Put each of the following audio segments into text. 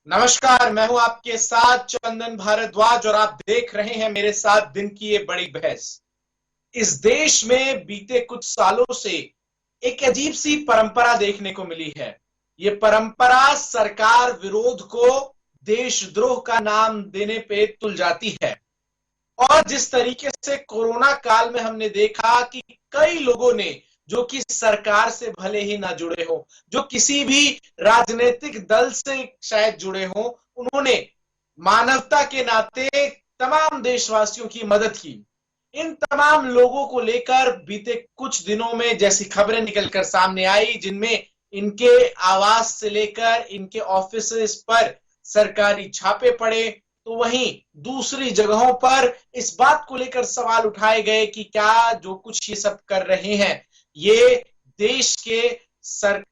नमस्कार, मैं हूं आपके साथ चंदन भारद्वाज और आप देख रहे हैं मेरे साथ दिन की ये बड़ी बहस। इस देश में बीते कुछ सालों से एक अजीब सी परंपरा देखने को मिली है। ये परंपरा सरकार विरोध को देशद्रोह का नाम देने पे तुल जाती है। और जिस तरीके से कोरोना काल में हमने देखा कि कई लोगों ने, जो कि सरकार से भले ही ना जुड़े हो, जो किसी भी राजनीतिक दल से शायद जुड़े हो, उन्होंने मानवता के नाते तमाम देशवासियों की मदद की। इन तमाम लोगों को लेकर बीते कुछ दिनों में जैसी खबरें निकलकर सामने आई, जिनमें इनके आवास से लेकर इनके ऑफिसेस पर सरकारी छापे पड़े, तो वहीं दूसरी जगहों पर इस बात को लेकर सवाल उठाए गए कि क्या जो कुछ ये सब कर रहे हैं ये देश के सर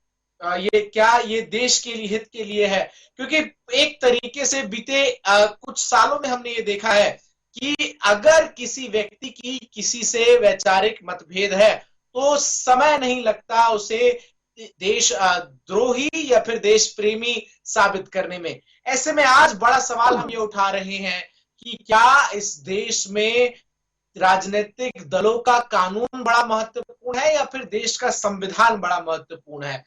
ये देश के लिए, हित के लिए है। क्योंकि एक तरीके से बीते कुछ सालों में हमने ये देखा है कि अगर किसी व्यक्ति की किसी से वैचारिक मतभेद है तो समय नहीं लगता उसे देश द्रोही या फिर देश प्रेमी साबित करने में। ऐसे में आज बड़ा सवाल हम ये उठा रहे हैं कि क्या इस देश में राजनीतिक दलों का कानून बड़ा महत्वपूर्ण है या फिर देश का संविधान बड़ा महत्वपूर्ण है।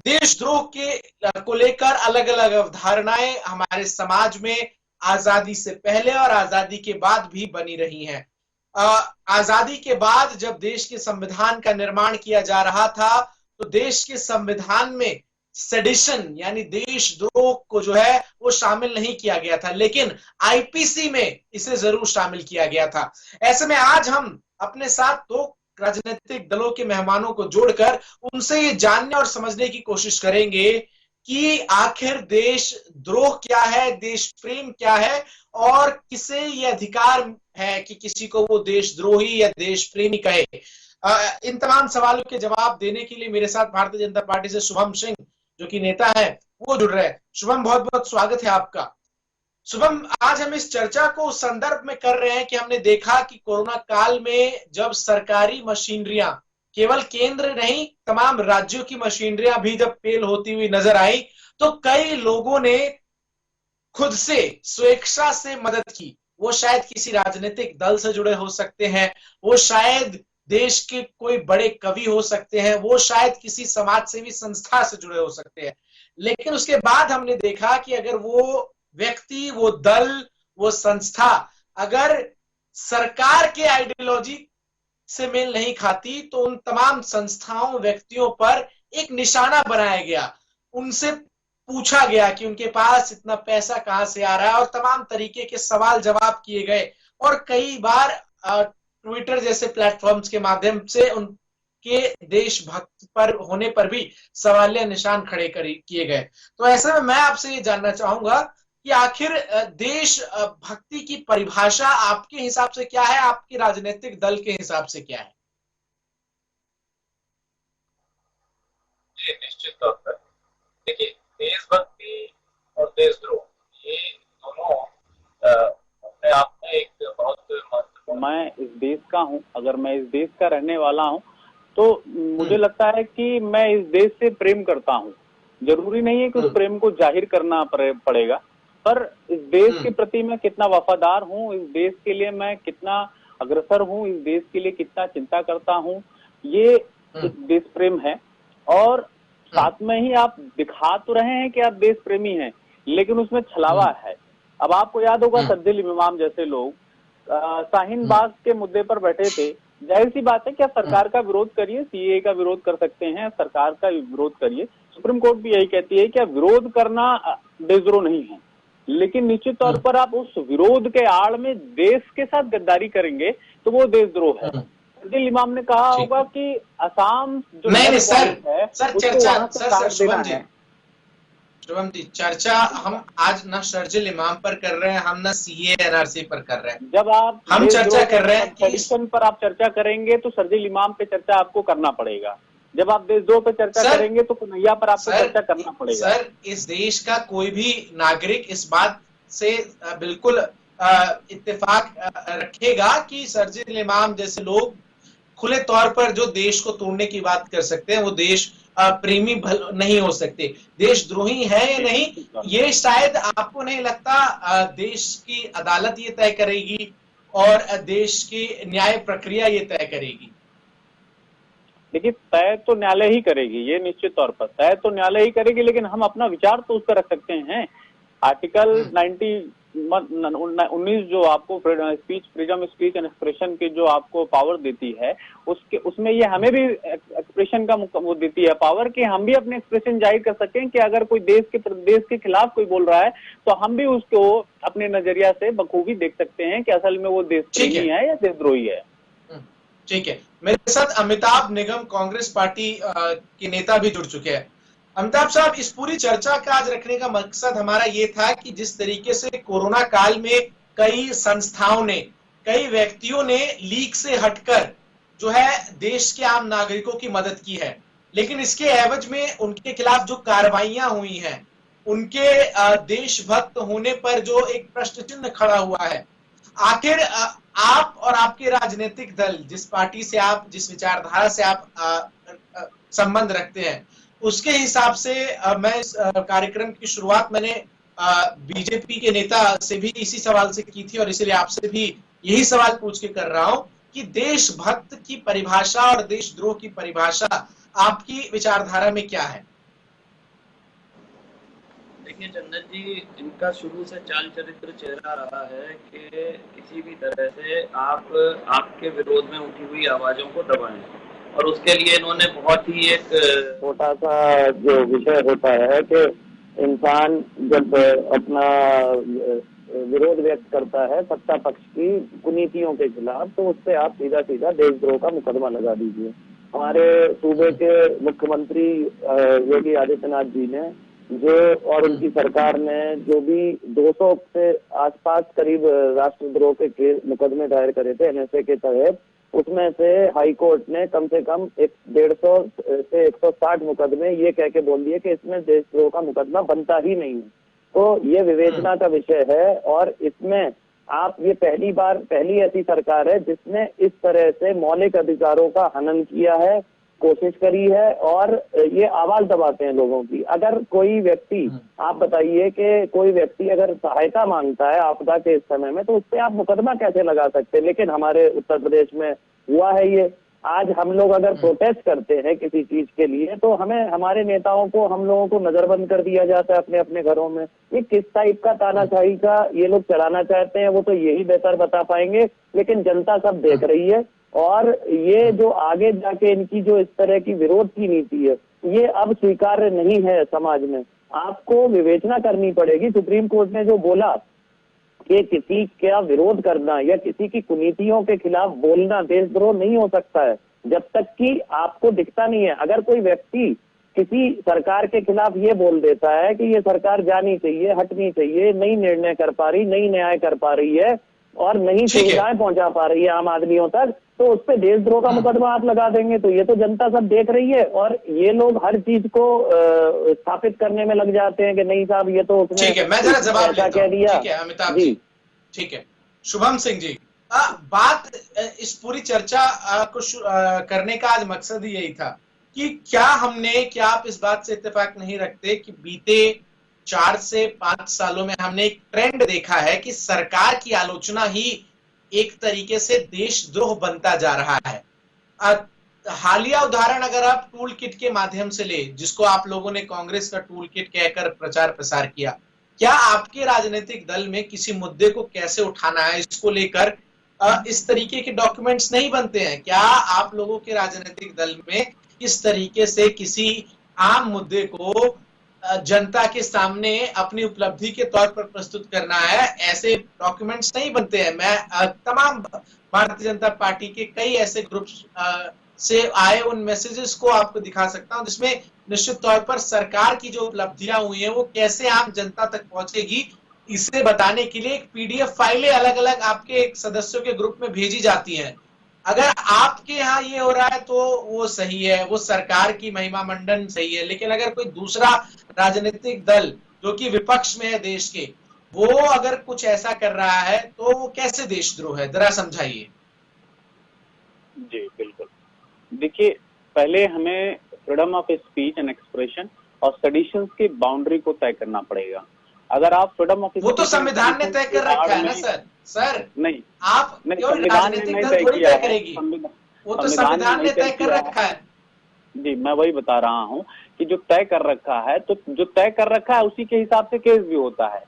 देशद्रोह के को लेकर अलग अलग अवधारणाएं हमारे समाज में आजादी से पहले और आजादी के बाद भी बनी रही हैं। आजादी के बाद जब देश के संविधान का निर्माण किया जा रहा था तो देश के संविधान में सेडिशन यानी देशद्रोह को जो है वो शामिल नहीं किया गया था, लेकिन आईपीसी में इसे जरूर शामिल किया गया था। ऐसे में आज हम अपने साथ दो राजनीतिक दलों के मेहमानों को जोड़कर उनसे ये जानने और समझने की कोशिश करेंगे कि आखिर देशद्रोह क्या है, देश प्रेम क्या है और किसे ये अधिकार है कि किसी को वो देशद्रोही या देश प्रेमी कहे। इन तमाम सवालों के जवाब देने के लिए मेरे साथ भारतीय जनता पार्टी से शुभम सिंह, जो कि नेता है, वो जुड़ रहे हैं। शुभम, बहुत बहुत स्वागत है आपका। शुभम, आज हम इस चर्चा को उस संदर्भ में कर रहे हैं कि हमने देखा कि कोरोना काल में जब सरकारी मशीनरियां, केवल केंद्र नहीं तमाम राज्यों की मशीनरियां भी जब फेल होती हुई नजर आई तो कई लोगों ने खुद से स्वेच्छा से मदद की। वो शायद किसी राजनीतिक दल से जुड़े हो सकते हैं, वो शायद देश के कोई बड़े कवि हो सकते हैं, वो शायद किसी समाज सेवी संस्था से जुड़े हो सकते हैं। लेकिन उसके बाद हमने देखा कि अगर वो व्यक्ति, वो दल, वो संस्था अगर सरकार के आइडियोलॉजी से मेल नहीं खाती तो उन तमाम संस्थाओं, व्यक्तियों पर एक निशाना बनाया गया। उनसे पूछा गया कि उनके पास इतना पैसा कहां से आ रहा है और तमाम तरीके के सवाल जवाब किए गए और कई बार ट्विटर जैसे प्लेटफॉर्म्स के माध्यम से उनके देशभक्त पर होने पर भी सवालिया निशान खड़े किए गए। तो ऐसे में मैं आपसे ये जानना चाहूंगा कि आखिर देश भक्ति की परिभाषा आपके हिसाब से क्या है, आपके राजनीतिक दल के हिसाब से क्या है? जी, निश्चित तौर पर देखिए, देशभक्ति और देशद्रोह ये दोनों अपने आप में एक बहुत महत्वपूर्ण। मैं इस देश का हूं, अगर मैं इस देश का रहने वाला हूं तो मुझे लगता है कि मैं इस देश से प्रेम करता हूं। जरूरी नहीं है कि उस प्रेम को जाहिर करना पड़ेगा, पर इस देश के प्रति मैं कितना वफादार हूं, इस देश के लिए मैं कितना अग्रसर हूं, इस देश के लिए कितना चिंता करता हूं, ये देश प्रेम है। और साथ में ही आप दिखा तो रहे हैं कि आप देश प्रेमी हैं, लेकिन उसमें छलावा है। अब आपको याद होगा सर्जिल इमाम जैसे लोग शाहीन बाग के मुद्दे पर बैठे थे। जाहिर सी बात है कि आप सरकार का विरोध करिए, सीएए का विरोध कर सकते हैं, सरकार का विरोध करिए। सुप्रीम कोर्ट भी यही कहती है कि आप विरोध करना देशद्रोह नहीं है, लेकिन निश्चित तौर पर आप उस विरोध के आड़ में देश के साथ गद्दारी करेंगे तो वो देशद्रोह है। सर्जिल इमाम ने कहा होगा कि असम जो नहीं सर, चर्चा सर शुभम जी, चर्चा हम आज ना सर्जिल इमाम पर कर रहे हैं, हम ना सीए एनआरसी पर कर रहे हैं। जब हम चर्चा कर रहे हैं कि पर आप चर्चा करेंगे तो सर्जिल इमाम पे चर्चा आपको करना पड़ेगा। जब आप देशद्रोह पे चर्चा करेंगे तो कन्हैया पर आपको चर्चा करना पड़ेगा। सर, इस देश का कोई भी नागरिक इस बात से बिल्कुल इत्तेफाक रखेगा कि सर्जिल इमाम जैसे लोग खुले तौर पर जो देश को तोड़ने की बात कर सकते हैं, वो देश प्रेमी नहीं हो सकते। देशद्रोही है या नहीं, ये शायद आपको नहीं लगता देश की अदालत ये तय करेगी और देश की न्याय प्रक्रिया ये तय करेगी? देखिए, तय तो न्यायालय ही करेगी, ये निश्चित तौर पर तय तो न्यायालय ही करेगी, लेकिन हम अपना विचार तो उस पर रख सकते हैं। आर्टिकल 19 जो आपको speech, freedom speech and expression की जो आपको पावर देती है, उसमें ये हमें भी एक्सप्रेशन का वो देती है पावर, कि हम भी अपने एक्सप्रेशन जाहिर कर सकें कि अगर कोई देश के खिलाफ कोई बोल रहा है तो हम भी उसको अपने नजरिया से बखूबी देख सकते हैं कि असल में वो देशप्रेमी है या देशद्रोही है। ठीक है, मेरे साथ अमिताभ निगम कांग्रेस पार्टी के नेता भी जुड़ चुके हैं। अमिताभ साहब, इस पूरी चर्चा का आज रखने का मकसद हमारा ये था कि जिस तरीके से कोरोना काल में कई संस्थाओं ने, कई व्यक्तियों ने लीक से हटकर जो है देश के आम नागरिकों की मदद की है, लेकिन इसके एवज में उनके खिलाफ जो कार्रवाइयां हुई हैं, उनके देशभक्त होने पर जो एक प्रश्न चिन्ह खड़ा हुआ है, आखिर आप और आपके राजनीतिक दल, जिस पार्टी से आप, जिस विचारधारा से आप संबंध रखते हैं, उसके हिसाब से मैं इस कार्यक्रम की शुरुआत मैंने बीजेपी के नेता से भी इसी सवाल से की थी और इसलिए आपसे भी यही सवाल पूछ के कर रहा हूं कि देशभक्त की परिभाषा और देशद्रोह की परिभाषा आपकी विचारधारा में क्या है? देखिए चंदन जी, इनका शुरू से चाल चरित्र चेहरा रहा है कि किसी भी तरह से आप आपके विरोध में उठी हुई आवाजों को दबाएं, और उसके लिए इन्होंने बहुत ही एक छोटा सा जो विषय होता है कि इंसान जब अपना विरोध व्यक्त करता है सत्ता पक्ष की कुनीतियों के खिलाफ, तो उस पर आप सीधा सीधा देशद्रोह का मुकदमा लगा दीजिए। हमारे सूबे के मुख्यमंत्री योगी आदित्यनाथ जी ने जो, और उनकी सरकार ने जो भी 200 से आसपास करीब राष्ट्रद्रोह के मुकदमे दायर करे थे एनएसए के तहत, उसमें से हाई कोर्ट ने कम से कम 150 से 160 मुकदमे ये कह के बोल दिए कि इसमें देशद्रोह का मुकदमा बनता ही नहीं है। तो ये विवेचना का विषय है, और इसमें आप ये पहली ऐसी सरकार है जिसने इस तरह से मौलिक अधिकारों का हनन किया है, कोशिश करी है, और ये आवाज दबाते हैं लोगों की। अगर कोई व्यक्ति, आप बताइए कि कोई व्यक्ति अगर सहायता मांगता है आपदा के इस समय में, तो उस पर आप मुकदमा कैसे लगा सकते हैं? लेकिन हमारे उत्तर प्रदेश में हुआ है ये। आज हम लोग अगर प्रोटेस्ट करते हैं किसी चीज के लिए, तो हमें, हमारे नेताओं को, हम लोगों को नजरबंद कर दिया जाता है अपने अपने घरों में। ये किस टाइप का तानाशाही का ये लोग चलाना चाहते हैं, वो तो यही बेहतर बता पाएंगे, लेकिन जनता सब देख रही है। और ये जो आगे जाके इनकी जो इस तरह की विरोध की नीति है, ये अब स्वीकार्य नहीं है समाज में। आपको विवेचना करनी पड़ेगी। सुप्रीम कोर्ट ने जो बोला कि किसी का विरोध करना या किसी की कुनीतियों के खिलाफ बोलना देशद्रोह नहीं हो सकता है, जब तक कि आपको दिखता नहीं है। अगर कोई व्यक्ति किसी सरकार के खिलाफ ये बोल देता है कि ये सरकार जानी चाहिए, हटनी चाहिए, नहीं निर्णय कर पा रही, नहीं न्याय कर पा रही है, और नहीं सुविधाएं पहुंचा पा रही है आम आदमियों तक, तो उस पर देशद्रोह का मुकदमा आप लगा देंगे। तो ये तो जनता सब देख रही है, और ये लोग हर चीज को स्थापित करने में लग जाते हैं कि नहीं साहब ये तो उसने ठीक है, मैं जरा जवाब ऐसा कह दिया। ठीक है अमिताभ जी, ठीक है। शुभम सिंह जी, बात इस पूरी चर्चा को करने का आज मकसद ही यही था कि क्या आप इस बात से इत्तेफाक नहीं रखते कि बीते 4 से 5 सालों में हमने एक ट्रेंड देखा है कि सरकार की आलोचना ही एक तरीके से देशद्रोह बनता जा रहा है। हालिया उदाहरण अगर आप टूल किट के माध्यम से ले, जिसको आप लोगों ने कांग्रेस का टूल किट कहकर प्रचार प्रसार किया, क्या आपके राजनीतिक दल में किसी मुद्दे को कैसे उठाना है इसको लेकर इस तरीके के डॉक्यूमेंट्स नहीं बनते हैं? क्या आप लोगों के राजनीतिक दल में किस तरीके से किसी आम मुद्दे को जनता के सामने अपनी उपलब्धि के तौर पर प्रस्तुत करना है, ऐसे डॉक्यूमेंट्स नहीं बनते हैं? मैं तमाम भारतीय जनता पार्टी के कई ऐसे ग्रुप्स से आए उन मैसेजेस को आपको दिखा सकता हूं, जिसमें निश्चित तौर पर सरकार की जो उपलब्धियां हुई हैं वो कैसे आम जनता तक पहुंचेगी, इसे बताने के लिए एक पीडीएफ फाइलें अलग अलग आपके सदस्यों के ग्रुप में भेजी जाती हैं। अगर आपके यहाँ ये हो रहा है तो वो सही है, वो सरकार की महिमा मंडन सही है, लेकिन अगर कोई दूसरा राजनीतिक दल जो कि विपक्ष में है देश के, वो अगर कुछ ऐसा कर रहा है तो वो कैसे देशद्रोह है? जरा समझाइए। जी बिल्कुल। देखिए, पहले हमें freedom of speech and expression और सेडिशंस की बाउंड्री को तय करना पड़ेगा। अगर आप फ्रीडम ऑफ, वो तो संविधान ने तय कर रखा है ना सर नहीं, आप राजनीतिक दल थोड़ी तय करेगी, वो तो संविधान ने तय कर रखा है। जी, मैं वही बता रहा हूँ कि जो तय कर रखा है, तो जो तय कर रखा है उसी के हिसाब से केस भी होता है।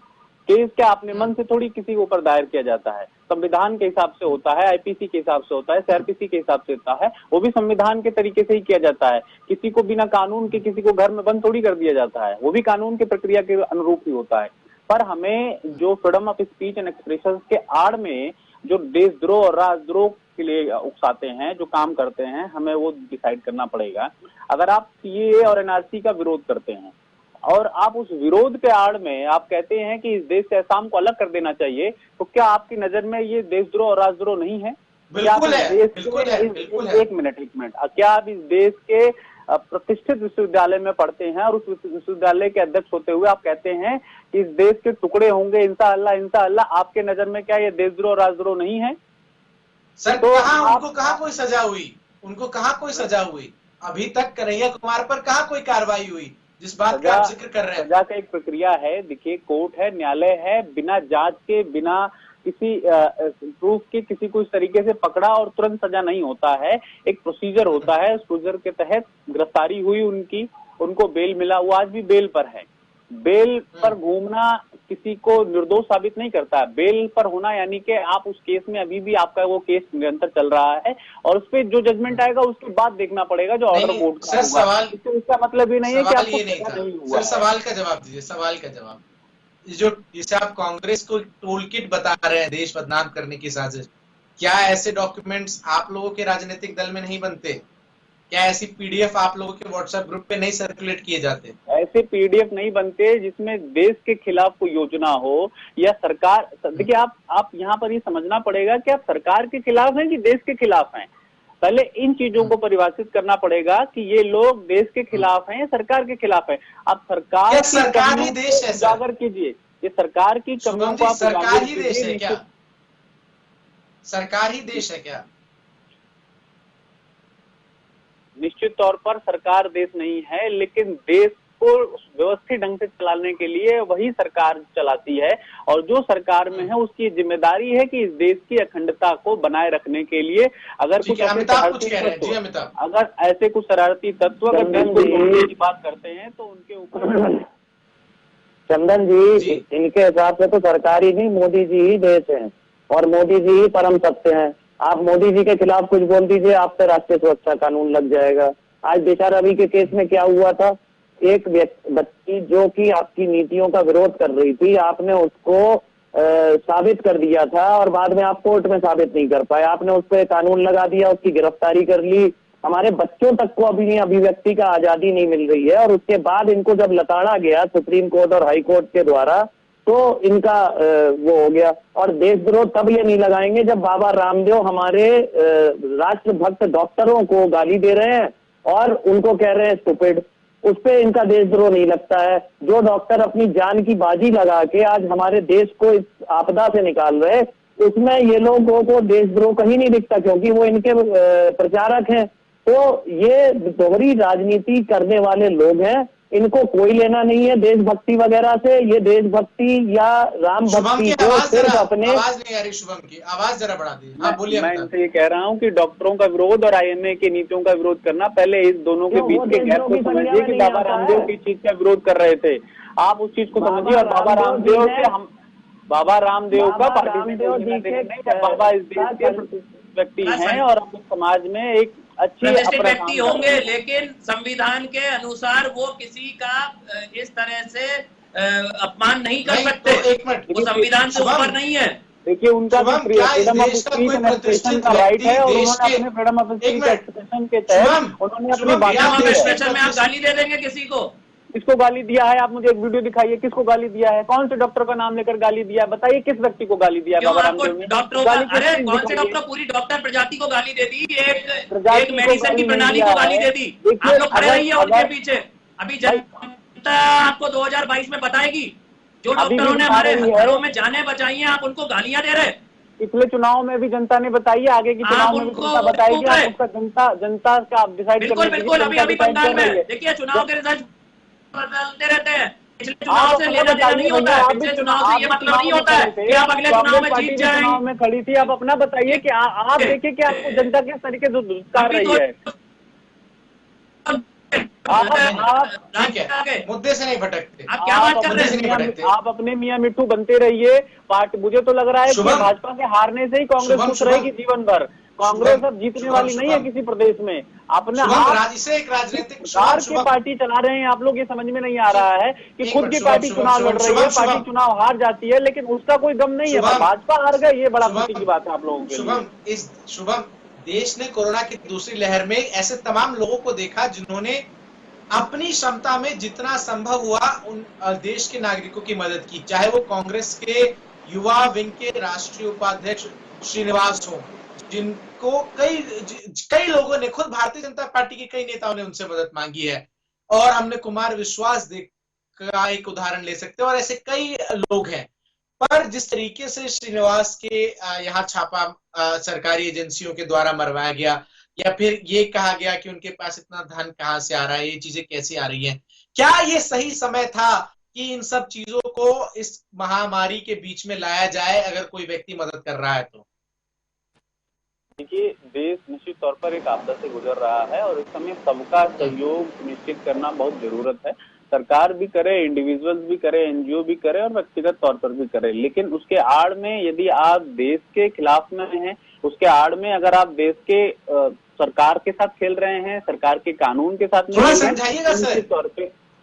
केस क्या अपने मन से थोड़ी किसी के ऊपर दायर किया जाता है, संविधान के हिसाब से होता है, आईपीसी के हिसाब से होता है, सीआरपीसी के हिसाब से होता है, वो भी संविधान के तरीके से ही किया जाता है। किसी को बिना कानून के किसी को घर में बंद थोड़ी कर दिया जाता है, वो भी कानून की प्रक्रिया के अनुरूप ही होता है। पर हमें जो freedom of speech and expression के आड़ में जो देशद्रोह और राजद्रोह के लिए उकसाते हैं, जो काम करते हैं, हमें वो डिसाइड करना पड़ेगा। अगर आप सीएए और एनआरसी का विरोध करते हैं और आप उस विरोध के आड़ में आप कहते हैं कि इस देश से असम को अलग कर देना चाहिए, तो क्या आपकी नजर में ये देशद्रोह और राजद्रोह नहीं है? बिल्कुल है, बिल्कुल है, बिल्कुल है। एक मिनट, क्या आप इस देश के प्रतिष्ठित विश्वविद्यालय में पढ़ते हैं और उस विश्वविद्यालय के अध्यक्ष होते हुए आप कहते हैं कि इस देश के टुकड़े होंगे इंशाअल्लाह इंशाअल्लाह, आपके नजर में क्या ये देशद्रोह और राजद्रोह नहीं है? सर तो उनको कहाँ कोई सजा हुई, उनको कहाँ कोई सजा हुई? अभी तक कन्हैया कुमार पर कहाँ कोई कार्रवाई हुई जिस बात का आप जिक्र कर रहे हैं? सजा का एक प्रक्रिया है, देखिए कोर्ट है, न्यायालय है, बिना जांच के, बिना किसी प्रूफ के किसी को इस तरीके से पकड़ा और तुरंत सजा नहीं होता है। एक प्रोसीजर होता है, उस प्रोसीजर के तहत गिरफ्तारी हुई उनकी, उनको बेल मिला, वो आज भी बेल पर है। बेल पर घूमना किसी को निर्दोष साबित नहीं करता है। बेल पर होना यानी कि आप उस केस में अभी भी आपका वो केस निरंतर चल रहा है और उस पर जो जजमेंट आएगा उसके बाद देखना पड़ेगा जो ऑर्डर कोर्ट का होगा। सवाल इसका मतलब ये नहीं है कि आपको नहीं हुआ। सर सवाल का जवाब दीजिए, सवाल का जवाब। जो जिसे आप कांग्रेस को टूल किट बता रहे हैं देश बदनाम करने की साजिश, क्या ऐसे डॉक्यूमेंट्स आप लोगों के राजनीतिक दल में नहीं बनते? क्या ऐसी पीडीएफ आप लोगों के व्हाट्सएप ग्रुप पे नहीं सर्कुलेट किए जाते? ऐसे पीडीएफ नहीं बनते जिसमें देश के खिलाफ कोई योजना हो या सरकार, देखिए आप यहाँ पर ये समझना पड़ेगा कि आप सरकार के खिलाफ हैं कि देश के खिलाफ हैं। पहले इन चीजों को परिभाषित करना पड़ेगा कि ये लोग देश के खिलाफ हैं या सरकार के खिलाफ हैं। आप सरकार ही देश है, उजागर कीजिए, ये सरकार की कमियों को आप सरकार ही देश है क्या? सरकार ही देश है क्या? निश्चित तौर पर सरकार देश नहीं है, लेकिन देश को व्यवस्थित ढंग से चलाने के लिए वही सरकार चलाती है और जो सरकार में है उसकी जिम्मेदारी है कि इस देश की अखंडता को बनाए रखने के लिए अगर कुछ अगर ऐसे कुछ शरारती तत्व अगर देश को तोड़ने की बात करते हैं तो उनके ऊपर चंदन जी, इनके हिसाब से तो सरकार ही नहीं, मोदी जी ही देश है और मोदी जी ही परम सत्य है। आप मोदी जी के खिलाफ कुछ बोल दीजिए, आप पे राष्ट्रीय सुरक्षा कानून लग जाएगा। आज बेचारा रवि के केस में क्या हुआ था, एक बच्ची जो कि आपकी नीतियों का विरोध कर रही थी, आपने उसको साबित कर दिया था और बाद में आप कोर्ट में साबित नहीं कर पाए, आपने उस पर कानून लगा दिया, उसकी गिरफ्तारी कर ली। हमारे बच्चों तक को अभी अभिव्यक्ति का आजादी नहीं मिल रही है और उसके बाद इनको जब लताड़ा गया सुप्रीम कोर्ट और हाई कोर्ट के द्वारा तो इनका वो हो गया। और देशद्रोह तब ये नहीं लगाएंगे जब बाबा रामदेव हमारे राष्ट्रभक्त डॉक्टरों को गाली दे रहे हैं और उनको कह रहे हैं स्टूपिड, उस पे इनका देशद्रोह नहीं लगता है। जो डॉक्टर अपनी जान की बाजी लगा के आज हमारे देश को इस आपदा से निकाल रहे, उसमें ये लोगों को देशद्रोह कहीं नहीं दिखता क्योंकि वो इनके प्रचारक हैं। तो ये दोहरी राजनीति करने वाले लोग हैं, इनको कोई लेना नहीं है देशभक्ति वगैरह से। ये देशभक्ति या राम भक्ति को सिर्फ अपने आवाज नहीं आ रही, शुभम की आवाज जरा बढ़ा दी। हाँ बोलिए। मैं इनसे ये कह रहा हूँ कि डॉक्टरों का विरोध और आईएमए की नीतियों का विरोध करना, पहले इस दोनों के बीच के गैप को समझिए कि बाबा रामदेव की चीज का विरोध कर रहे थे, आप उस चीज को समझिए। और बाबा रामदेव से हम बाबा रामदेव का पार्टिसिपेट, बाबा इस देश के व्यक्ति हैं और हम समाज में एक अच्छी व्यक्ति होंगे, लेकिन संविधान के अनुसार वो किसी का इस तरह से अपमान नहीं कर सकते। एक मिनट, वो संविधान से ऊपर नहीं है। देखिए उनका freedom of speech and expression का राइट है और उन्होंने अपने फ्रीडम ऑफ स्पीच एक्सप्रेशन के तहत उन्होंने अपनी बात एक्सप्रेशन में आप गाली दे देंगे किसी को? किसको गाली दिया है? आप मुझे एक वीडियो दिखाइए, किसको गाली दिया है? कौन से डॉक्टर का नाम लेकर गाली दिया? बताइए किस व्यक्ति को गाली दिया? बाबा रामदेव ने डॉक्टरों का, अरे कौन से डॉक्टर? पूरी डॉक्टर प्रजाति को गाली दे दी, एक मेडिसिन की प्रणाली को गाली दे दी। आप लोग खड़े रहिए उनके पीछे। अभी जनता आपको 2022 में बताएगी, जो डॉक्टरों ने हमारे घरों में जाने बचाई हैं, आप उनको गालियां दे रहे। पिछले चुनाव में भी जनता ने बताई है, आगे की चुनाव में भी जनता बताएगी। आप उसका जनता का आप डिसाइड बिल्कुल बिल्कुल। अभी बंगाल में देखिए चुनाव के रिजल्ट बदलते रहते हैं, पिछले चुनाव से लेना देना नहीं होता है, पिछले चुनाव से ये मतलब नहीं होता है कि आप अगले चुनाव में जीत जाएंगे। चुनाव में खड़ी थी, आप अपना बताइए कि आप देखिए कि आपको जनता किस तरीके से दुष्कार रही है। मुद्दे से नहीं भटकते। आप क्या बात कर रहे हैं? आप अपने मियां मिट्टू बनते रहिए। पार्टी मुझे तो लग रहा है कि भाजपा के हारने से ही कांग्रेस खुश रहेगी जीवन भर। कांग्रेस अब जीतने वाली नहीं है किसी प्रदेश में। अपने राजनीतिक की पार्टी चला रहे हैं आप लोग, ये समझ में नहीं आ रहा है कि खुद की पार्टी चुनाव लड़ रही है, पार्टी चुनाव हार जाती है लेकिन उसका कोई गम नहीं है। भाजपा हार गए, ये बड़ा खुशी की बात है आप लोगों के लिए। शुभम, देश ने कोरोना की दूसरी लहर में ऐसे तमाम लोगों को देखा जिन्होंने अपनी क्षमता में जितना संभव हुआ उन देश के नागरिकों की मदद की, चाहे वो कांग्रेस के युवा विंग के राष्ट्रीय उपाध्यक्ष श्रीनिवास हो, जिनको कई लोगों ने, खुद भारतीय जनता पार्टी के कई नेताओं ने उनसे मदद मांगी है, और हमने कुमार विश्वास का एक उदाहरण ले सकते हैं, और ऐसे कई लोग हैं। पर जिस तरीके से श्रीनिवास के यहाँ छापा सरकारी एजेंसियों के द्वारा मरवाया गया, या फिर ये कहा गया कि उनके पास इतना धन कहां से आ रहा है, ये चीजें कैसे आ रही हैं, क्या ये सही समय था कि इन सब चीजों को इस महामारी के बीच में लाया जाए अगर कोई व्यक्ति मदद कर रहा है तो? देखिए, देश निश्चित तौर पर एक आपदा से गुजर रहा है और इस समय सबका सहयोग सुनिश्चित करना बहुत जरूरत है। सरकार भी करे, इंडिविजुअल्स भी करे, एनजीओ भी करे और व्यक्तिगत तौर पर भी करे, लेकिन उसके आड़ में यदि आप देश के खिलाफ में हैं, उसके आड़ में अगर आप देश के सरकार के साथ खेल रहे हैं, सरकार के कानून के साथ थोड़ा समझाइएगा सर,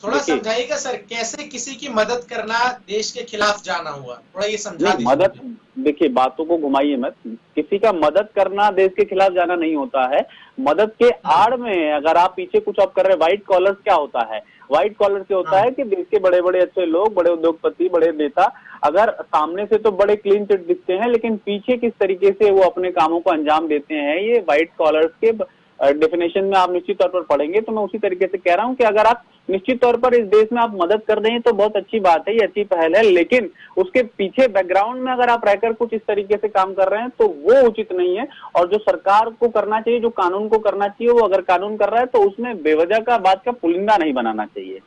थोड़ा समझाइएगा सर, कैसे किसी की मदद करना देश के खिलाफ जाना हुआ, थोड़ा ये समझा दीजिए। मदद, देखिए बातों को घुमाइए मत, किसी का मदद करना देश के खिलाफ जाना नहीं होता है। मदद के आड़ में अगर आप पीछे कुछ आप कर रहे हैं, व्हाइट कॉलर क्या होता है? व्हाइट कॉलर से होता है कि देश के बड़े बड़े अच्छे लोग, बड़े उद्योगपति, बड़े नेता अगर सामने से तो बड़े क्लीन चिट दिखते हैं लेकिन पीछे किस तरीके से वो अपने कामों को अंजाम देते हैं, ये व्हाइट कॉलर्स के डेफिनेशन में आप निश्चित तौर पर पढ़ेंगे। तो मैं उसी तरीके से कह रहा हूं कि अगर आप निश्चित तौर पर इस देश में आप मदद कर दें तो बहुत अच्छी बात है, ये अच्छी पहल है, लेकिन उसके पीछे बैकग्राउंड में अगर आप रहकर कुछ इस तरीके से काम कर रहे हैं तो वो उचित नहीं है। और जो सरकार को करना चाहिए, जो कानून को करना चाहिए, वो अगर कानून कर रहा है तो उसमें बेवजह का बात का पुलिंदा नहीं बनाना चाहिए।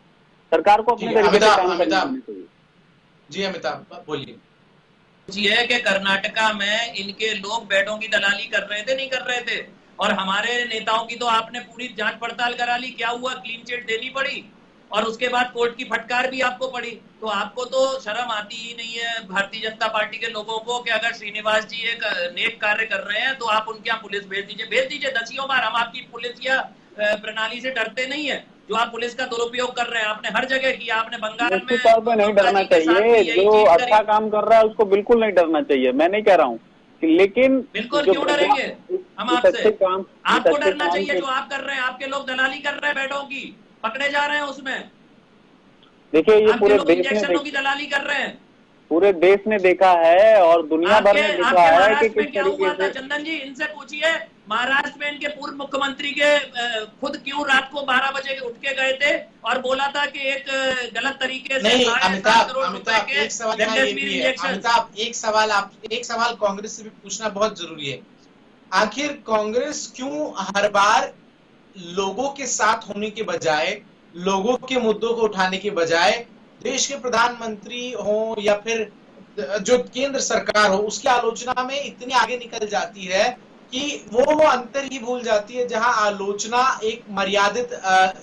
सरकार को अपने तरीके से काम करना चाहिए। जी अमिताभ बोलिए। ये कि कर्नाटका में इनके लोग बेडों की दलाली कर रहे थे, नहीं कर रहे थे, और हमारे नेताओं की तो आपने पूरी जांच पड़ताल करा ली, क्या हुआ? क्लीन चिट देनी पड़ी और उसके बाद कोर्ट की फटकार भी आपको पड़ी। तो आपको तो शर्म आती ही नहीं है भारतीय जनता पार्टी के लोगों को कि अगर श्रीनिवास जी एक नेक कार्य कर रहे हैं तो आप उनके यहाँ पुलिस भेज दीजिए दसियों बार। हम आपकी पुलिस या प्रणाली से डरते नहीं है। जो आप पुलिस का दुरुपयोग कर रहे हैं आपने हर जगह किया, आपने बंगाल में तौर पर नहीं डरना चाहिए। जो अच्छा काम कर रहा है उसको बिल्कुल नहीं डरना चाहिए, मैं नहीं कह रहा हूँ, लेकिन बिल्कुल क्यों डरेंगे हम आपसे? आपको डरना चाहिए जो आप कर रहे हैं। आपके लोग दलाली कर रहे हैं बेडों की, पकड़े जा रहे हैं उसमें। देखिए ये पूरे देश इंजेक्शनों की दलाली कर रहे हैं, पूरे देश ने देखा है और दुनिया भर में देखा है कि किस क्या हुआ था। तरीके से। चंदन जी इनसे पूछिए, महाराष्ट्र में इनके पूर्व मुख्यमंत्री के खुद क्यों रात को 12 बजे उठ के गए थे और बोला था कि एक गलत तरीके से नहीं। अमिताभ एक सवाल यहाँ ये भी है। अमिताभ एक सवाल कांग्रेस से भी पूछना बहुत जरूरी है। आखिर कांग्रेस क्यों हर बार लोगों के साथ होने के बजाय, लोगों के मुद्दों को उठाने के बजाय देश के प्रधानमंत्री हो या फिर जो केंद्र सरकार हो उसकी आलोचना में इतनी आगे निकल जाती है कि वो अंतर ही भूल जाती है जहां आलोचना एक मर्यादित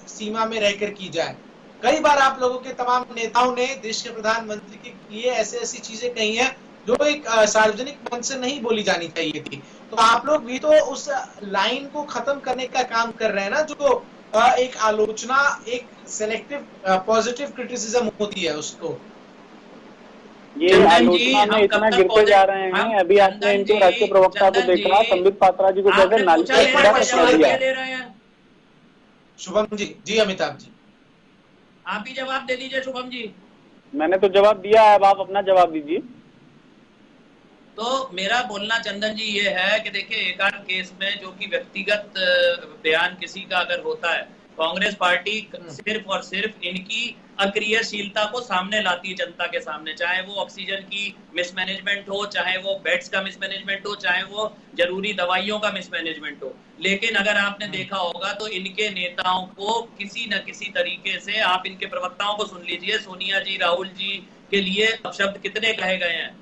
सीमा में रहकर की जाए। कई बार आप लोगों के तमाम नेताओं ने देश के प्रधानमंत्री के लिए ऐसी चीजें कही हैं जो एक सार्वजनिक मंच से नहीं बोली जानी चाहिए थी। तो आप लोग भी तो उस लाइन को खत्म करने का काम कर रहे हैं ना, जो एक आलोचना, एक सेलेक्टिव पॉजिटिव क्रिटिसिज्म होती है उसको। ये आलोचना में इतना गिरते जा रहे हैं। अभी आपने इनके राष्ट्रीय प्रवक्ता को देखा, संबित पात्रा जी को कहकर नाली दिया। शुभम जी। जी अमिताभ जी आप ही जवाब दे दीजिए। शुभम जी मैंने तो जवाब दिया है, अब आप अपना जवाब दीजिए। तो मेरा बोलना चंदन जी ये है कि देखिए एक आध केस में जो कि व्यक्तिगत बयान किसी का अगर होता है, कांग्रेस पार्टी सिर्फ और सिर्फ इनकी अक्रियाशीलता को सामने लाती है जनता के सामने, चाहे वो ऑक्सीजन की मिसमैनेजमेंट हो, चाहे वो बेड्स का मिसमैनेजमेंट हो, चाहे वो जरूरी दवाइयों का मिसमैनेजमेंट हो। लेकिन अगर आपने देखा होगा तो इनके नेताओं को किसी न किसी तरीके से, आप इनके प्रवक्ताओं को सुन लीजिए, सोनिया जी, राहुल जी के लिए शब्द कितने कहे गए हैं।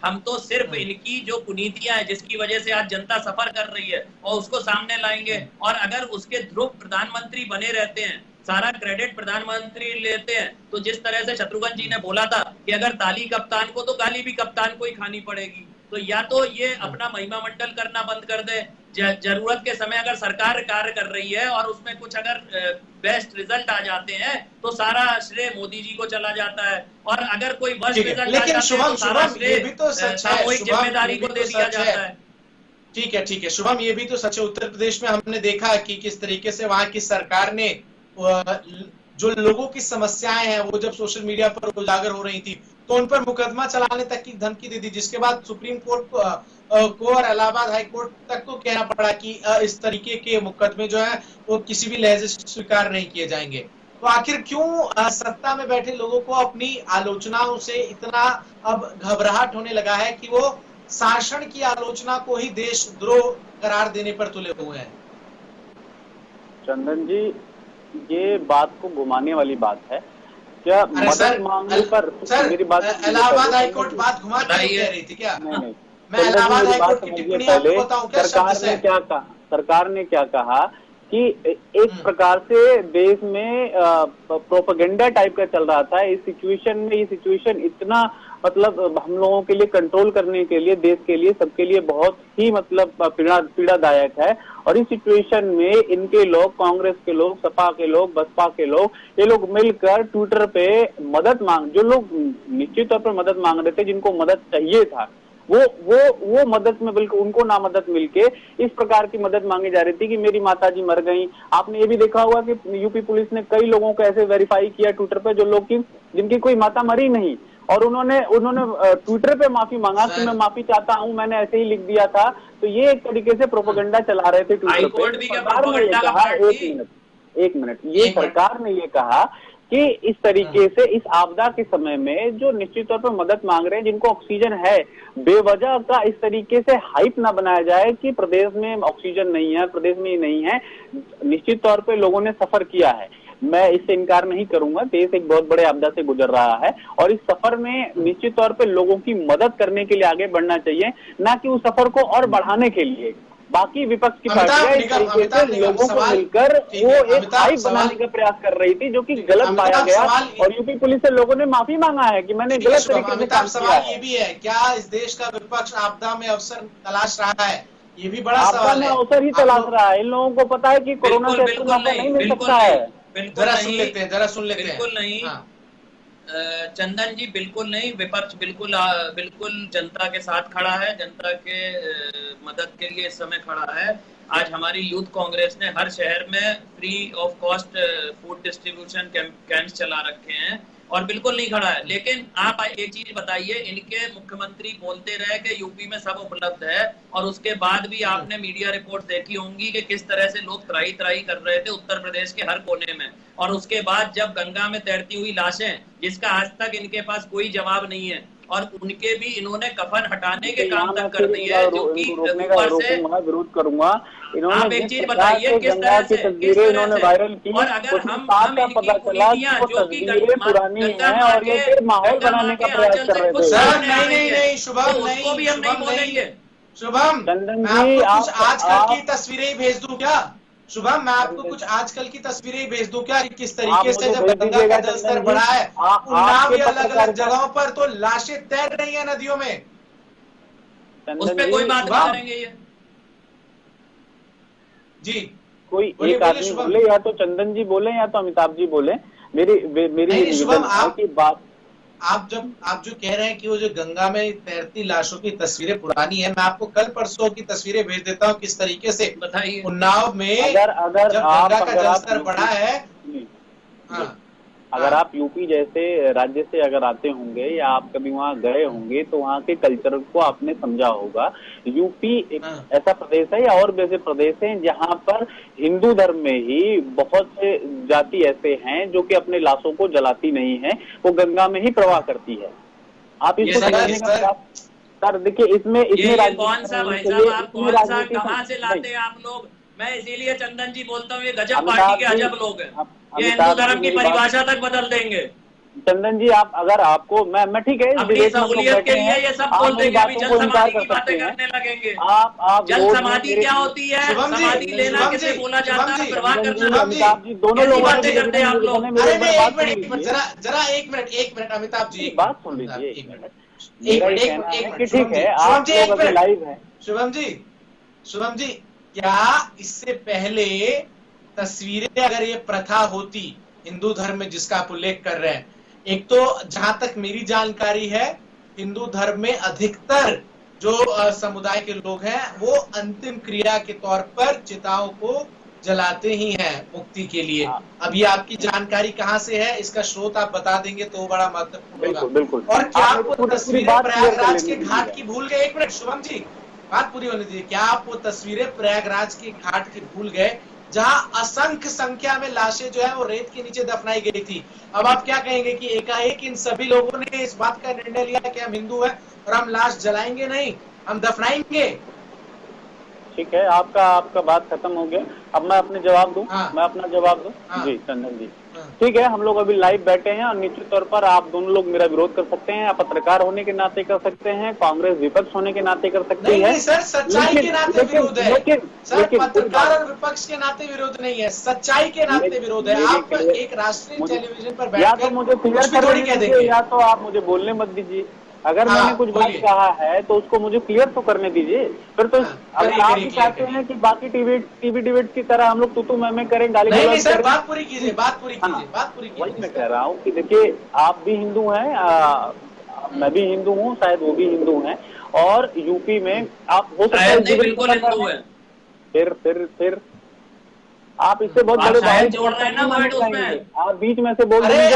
हम तो सिर्फ इनकी जो कुनीतियां हैं जिसकी वजह से आज जनता सफर कर रही है और उसको सामने लाएंगे। और अगर उसके ध्रुव प्रधानमंत्री बने रहते हैं, सारा क्रेडिट प्रधानमंत्री लेते हैं, तो जिस तरह से शत्रुघ्न जी ने बोला था कि अगर ताली कप्तान को तो गाली भी कप्तान को ही खानी पड़ेगी, तो या तो ये अपना महिमा मंडल करना बंद कर दे, जरूरत के समय अगर सरकार कार्य कर रही है और उसमें कुछ अगर बेस्ट रिजल्ट आ जाते हैं तो सारा श्रेय मोदी जी को चला जाता है, और अगर कोई वर्स्ट रिजल्ट आ जाते हैं तो सारा श्रेय सामूहिक जिम्मेदारी को दे दिया जाता है। ठीक है शुभम, ये भी तो सच है। उत्तर प्रदेश में हमने देखा कि किस तरीके से वहां की सरकार ने जो लोगों की समस्याएं हैं वो जब सोशल मीडिया पर उजागर हो रही थी तो उन पर मुकदमा चलाने तक की धमकी दी थी, जिसके बाद सुप्रीम कोर्ट को और इलाहाबाद हाई कोर्ट तक को कहना पड़ा कि इस तरीके के मुकदमे जो है वो किसी भी लहजे से स्वीकार नहीं किए जाएंगे। तो आखिर क्यों सत्ता में बैठे लोगों को अपनी आलोचनाओं से इतना अब घबराहट होने लगा है कि वो शासन की आलोचना को ही देशद्रोह करार देने पर तुले हुए हैं? चंदन जी, ये बात को घुमाने वाली बात है क्या? मदद मांगने पर मेरी बात, इलाहाबाद हाईकोर्ट बात घुमा कह रही थी क्या? नहीं, मैं इलाहाबाद हाईकोर्ट की टिप्पणी आपको बताऊं क्या? सरकार ने क्या कहा कि एक प्रकार से देश में प्रोपेगेंडा टाइप का चल रहा था। इस सिचुएशन में, ये सिचुएशन इतना मतलब हम लोगों के लिए कंट्रोल करने के लिए, देश के लिए, सबके लिए बहुत ही मतलब पीड़ादायक है। और इस सिचुएशन में इनके लोग, कांग्रेस के लोग, सपा के लोग, बसपा के लोग, ये लोग मिलकर ट्विटर पे मदद मांग, जो लोग निश्चित तौर पर मदद मांग रहे थे, जिनको मदद चाहिए था, वो मदद में बिल्कुल उनको ना मदद मिलके इस प्रकार की मदद मांगी जा रही थी कि मेरी माताजी मर गई। आपने ये भी देखा होगा कि यूपी पुलिस ने कई लोगों को ऐसे वेरीफाई किया ट्विटर पे जो लोग की जिनकी कोई माता मरी नहीं, और उन्होंने ट्विटर पे माफी मांगा कि मैं माफी चाहता हूं, मैंने ऐसे ही लिख दिया था। तो ये एक तरीके से प्रोपेगेंडा चला रहे थे ट्विटर पे। एक मिनट, ये सरकार ने ये कहा कि इस तरीके से इस आपदा के समय में जो निश्चित तौर पर मदद मांग रहे हैं, जिनको ऑक्सीजन है, बेवजह का इस तरीके से हाइप ना बनाया जाए कि प्रदेश में ऑक्सीजन नहीं है, प्रदेश में नहीं है। निश्चित तौर पे लोगों ने सफर किया है, मैं इससे इनकार नहीं करूंगा, देश एक बहुत बड़े आपदा से गुजर रहा है, और इस सफर में निश्चित तौर पे लोगों की मदद करने के लिए आगे बढ़ना चाहिए, ना कि उस सफर को और बढ़ाने के लिए। बाकी विपक्ष की पार्टियां लोगों को मिलकर वो एक हाइप बनाने का प्रयास कर रही थी, जो कि गलत पाया गया, और यूपी पुलिस से लोगों ने माफी मांगा है कि मैंने गलत तरीके से काम किया है। ये भी है, क्या इस देश का विपक्ष आपदा में अवसर तलाश रहा है? ये भी बड़ा सवाल है। अवसर ही तलाश रहा है। इन लोगों को पता है कि कोरोना से नहीं मिल सकता है। जरा सुन लेते हैं। बिल्कुल नहीं चंदन जी, बिल्कुल नहीं। विपक्ष बिल्कुल जनता के साथ खड़ा है, जनता के मदद के लिए इस समय खड़ा है। आज हमारी यूथ कांग्रेस ने हर शहर में free of cost food distribution camps चला रखे हैं और बिल्कुल नहीं खड़ा है। लेकिन आप एक चीज बताइए, इनके मुख्यमंत्री बोलते रहे कि यूपी में सब उपलब्ध है, और उसके बाद भी आपने मीडिया रिपोर्ट देखी होंगी कि किस तरह से लोग त्राही कर रहे थे उत्तर प्रदेश के हर कोने में। और उसके बाद जब गंगा में तैरती हुई लाशें, जिसका आज तक इनके पास कोई जवाब नहीं है, और उनके भी इन्होंने कफन हटाने के काम तक कर दी है, जो कि ऊपर से विरोध करूंगा। आप एक चीज बताइए किस तरह से इन्होंने वायरल की, और अगर हम पता चला जो कि पुरानी है और ये माहौल बनाने का प्रयास कर रहे थे। नहीं शुभम, उसको भी हम नहीं बोलेंगे। शुभम, मैं आपको कुछ आजकल की तस्वीरें ही भेज दूं क्या? शुभम, मैं आपको कुछ आजकल की तस्वीरें भेज दूं क्या, किस तरीके से जब गंगा का जलस्तर बढ़ा है उन्नाव या अलग अलग जगहों पर तो लाशें तैर रही हैं नदियों में। उस पे कोई बात नहीं करेंगे ये जी। कोई एक आदमी बोले, या तो चंदन जी बोले या तो अमिताभ जी बोले। मेरी शुभम, आपकी बात आप जो कह रहे हैं कि वो जो गंगा में तैरती लाशों की तस्वीरें पुरानी है, मैं आपको कल परसों की तस्वीरें भेज देता हूँ किस तरीके से उन्नाव में अगर जब गंगा का जलस्तर बढ़ा है। अगर आप यूपी जैसे राज्य से अगर आते होंगे या आप कभी वहाँ गए होंगे तो वहाँ के कल्चर को आपने समझा होगा। यूपी एक ऐसा प्रदेश है या और वैसे प्रदेश है जहाँ पर हिंदू धर्म में ही बहुत से जाति ऐसे हैं जो कि अपने लाशों को जलाती नहीं है, वो गंगा में ही प्रवाह करती है। आप इसको समझने का सर देखिए, इसमें कौन सा भाई साहब, आप कौन सा कहाँ से लाते हैं आप लोग? मैं इसीलिए चंदन जी बोलता हूँ ये गजब पार्टी के अजब लोग हैं, ये हिंदू धर्म की परिभाषा तक बदल देंगे। चंदन जी आप अगर आपको मैं ठीक है अपनी सहूलियत के लिए ये सब बोल देंगे, अभी जल समाधि की बातें करने लगेंगे। आप जल समाधि क्या होती है? समाधि लेना किसे बोला जाता है? प्रवाह करना। दोनों लोग बातें करते हैं आप लोग। जरा एक मिनट अमिताभ जी बात सुन लीजिए। ठीक है, आप लोग अभी लाइव है। शुभम जी क्या इससे पहले तस्वीरें अगर ये प्रथा होती हिंदू धर्म में जिसका आप उल्लेख कर रहे हैं, एक तो जहां तक मेरी जानकारी है हिंदू धर्म में अधिकतर जो समुदाय के लोग हैं वो अंतिम क्रिया के तौर पर चिताओं को जलाते ही हैं मुक्ति के लिए। अब ये आपकी जानकारी कहाँ से है, इसका स्रोत आप बता देंगे तो बड़ा महत्वपूर्ण होगा। बिल्कुल। और क्या आपको तस्वीरें प्रयागराज के घाट की भूल गए? एक मिनट शुभम जी, बात पूरी होने दीजिए। क्या आप वो तस्वीरें प्रयागराज के घाट की भूल गए जहां असंख्य संख्या में लाशें जो है वो रेत के नीचे दफनाई गई थी? अब आप क्या कहेंगे कि एकाएक इन सभी लोगों ने इस बात का निर्णय लिया कि हम हिंदू हैं और हम लाश जलाएंगे नहीं, हम दफनाएंगे? ठीक है, आपका बात खत्म हो गया। अब मैं अपने जवाब दूं। मैं अपना जवाब दूं। जी चंदन जी, ठीक है, हम लोग अभी लाइव बैठे हैं और निश्चित तौर पर आप दोनों लोग मेरा विरोध कर सकते हैं, आप पत्रकार होने के नाते कर सकते हैं, कांग्रेस विपक्ष होने के नाते कर सकते हैं। सर सच्चाई के नाते विरोध है। सर पत्रकार और विपक्ष के नाते विरोध नहीं है, सच्चाई के नाते विरोध है। आप एक राष्ट्रीय टेलीविजन पर बैठकर मुझे क्लियर कर दीजिए या तो आप मुझे बोलने मत दीजिए। अगर मैंने कुछ बात कहा है तो उसको मुझे क्लियर तो करने दीजिए। फिर तो अगर आप भी चाहते हैं कि बाकी टीवी डिबेट की तरह हम लोग तू मैं करें, गाली गलौज करें, बात पूरी कीजिए। वही मैं कह रहा हूँ कि देखिए आप भी हिंदू हैं, मैं भी हिंदू हूँ, शायद वो भी हिंदू हैं, और यूपी में आप हो सकता है बिल्कुल हिंदू है। फिर आप इससे बहुत बड़े भाई जोड़ रहे हैं ना वर्ड उसमें। आप बीच में से बोल रहे हैं,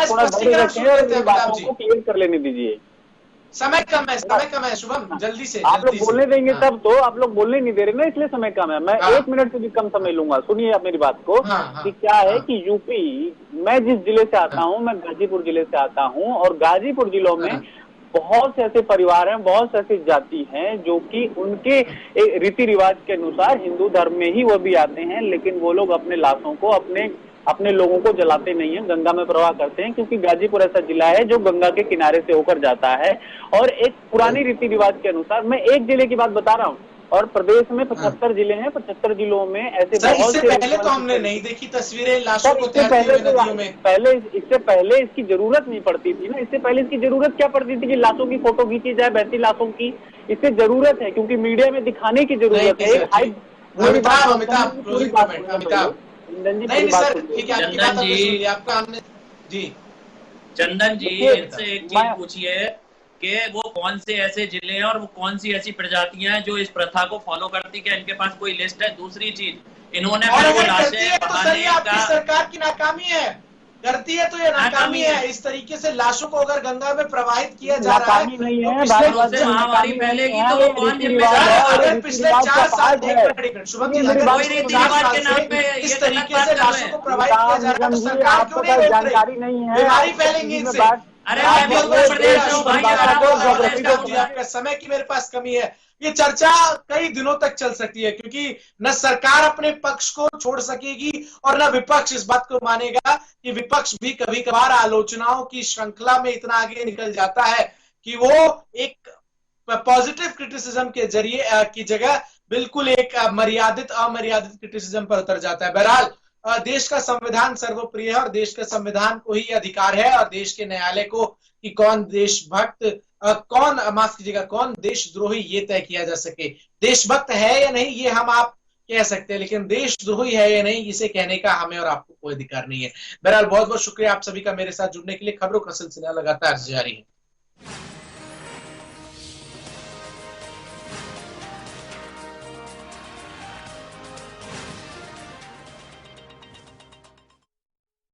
थोड़ा धैर्य रखें और बातों को क्लियर कर लेने दीजिए। समय कम है शुभम, जल्दी से आप लोग बोलने देंगे तब तो। आप लोग बोलने नहीं दे रहे ना, इसलिए समय कम है। मैं 1 मिनट से भी कम समय लूंगा। सुनिए आप मेरी बात को कि क्या है कि यूपी, मैं जिस जिले से आता हूँ, मैं गाजीपुर जिले से आता हूँ, और गाजीपुर जिलों में बहुत से ऐसे परिवार हैं, बहुत से ऐसी जाति हैं जो कि उनके रीति रिवाज के अनुसार हिंदू धर्म में ही वो भी आते हैं, लेकिन वो लोग अपने लाशों को अपने लोगों को जलाते नहीं है, गंगा में प्रवाह करते हैं, क्योंकि गाजीपुर ऐसा जिला है जो गंगा के किनारे से होकर जाता है। और एक पुरानी रीति रिवाज के अनुसार, मैं एक जिले की बात बता रहा हूँ, और प्रदेश में 75 जिले हैं, 75 जिलों में ऐसे बहुत से। पहले तो हमने नहीं देखी तस्वीरें लाशों को तैरते हुए नदियों में। इससे पहले इसकी जरूरत नहीं पड़ती थी ना। इससे पहले इसकी जरूरत क्या पड़ती थी कि लाशों की फोटो खींची जाए, बहती लाशों की? इससे जरूरत है क्योंकि मीडिया में दिखाने की जरूरत है। चंदन जी इनसे एक चीज पूछिए कि वो कौन से ऐसे जिले हैं और वो कौन सी ऐसी प्रजातियां हैं जो इस प्रथा को फॉलो करती, क्या इनके पास कोई लिस्ट है? दूसरी चीज, इन्होंने सरकार की नाकामी है, करती है तो ये नाकामी है। इस तरीके से लाशों को अगर गंगा में प्रवाहित किया जा रहा है, नहीं है, महामारी फैलेगी तो वो कौन जिम्मेदार है? अगर पिछले 4 साल शुभम जी इस तरीके से लाशों को प्रवाहित किया जा रहा है तो सरकार क्यों नहीं रोक रही? नहीं है, बीमारी फैलेंगी इनसे। अरे मैं भी उत्तर प्रदेश से हूं भाई, आपका समय की मेरे पास कमी है। ये चर्चा कई दिनों तक चल सकती है क्योंकि न सरकार अपने पक्ष को छोड़ सकेगी और न विपक्ष इस बात को मानेगा कि विपक्ष भी कभी कभार आलोचनाओं की श्रृंखला में इतना आगे निकल जाता है कि वो एक पॉजिटिव क्रिटिसिज्म के जरिए की जगह बिल्कुल एक अमर्यादित क्रिटिसिज्म पर उतर जाता है। बहरहाल देश का संविधान सर्वप्रिय है और देश के संविधान को ही अधिकार है और देश के न्यायालय को कि कौन देशभक्त कौन देशद्रोही ये तय किया जा सके। देशभक्त है या नहीं ये हम आप कह सकते हैं, लेकिन देशद्रोही है या नहीं इसे कहने का हमें और आपको कोई अधिकार नहीं है। बहरहाल बहुत बहुत शुक्रिया आप सभी का मेरे साथ जुड़ने के लिए। खबरों का सिलसिला लगातार जारी है।